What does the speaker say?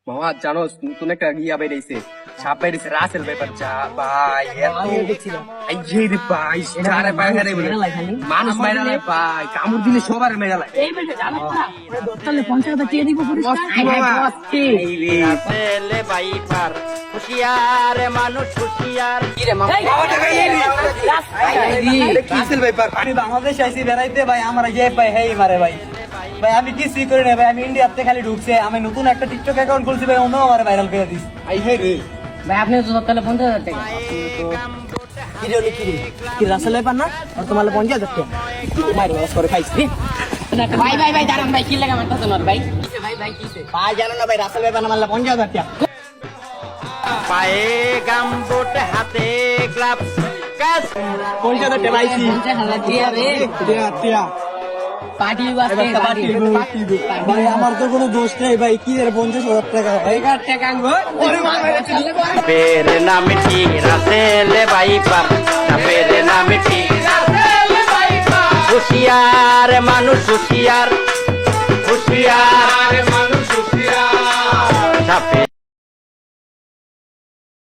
মামা জানো নতুন একটা গিয়া বেরিয়েছে, সাপ বেরিয়েছে, রাসেল ভাইপার। যা ভাই এই যে রে ভাই, সারে ভাই হারে বলে মানুষ মাইরা লাই ভাই, কামড় দিলে সবার মেরা লাই। রাসেল ভাইপার হুশিয়ার মানুষ হুশিয়ার। রাসেল ভাইপার আমি বাংলাদেশ আইসি বেড়াইতে ভাই, আমার যে ভাই হেই মারে ভাই। ভাই আমি কিছুই করি না ভাই, আমি ইন্ডিয়াতে খালি ঢুকছে, আমি নতুন একটা টিকটক অ্যাকাউন্ট খুলছি ভাই, অন্য আমার ভাইরাল করে দিস। আই হে রে ভাই আপনি তো তাহলে 50,000 টাকা। কি রে কি রাসেল ভাই পান না আর তোমার 50,000 টাকা মারি বাস করে খাইছি। ভাই ভাই ভাই দাঁড়ান ভাই, কি লাগা মারতেছেন ওর ভাই? ভাই ভাই কিসে? ভাই জানো না ভাই, রাসেল ভাই পান মারলে 50,000 টাকা। পায়ে গামবুট হাতে গ্লাভস কাজ 50,000 টাকা পাইছি। 50,000 টিয়া রে। টিয়া পার্টি বাসতে পার্টি। ভাই আমার তো কোনো দোষ নেই ভাই, কি রে 50,000 টাকা ভাই। 1000 টাকা আনবো। পেরে না মিঠি রাসেল ভাইপার, পেরে না মিঠি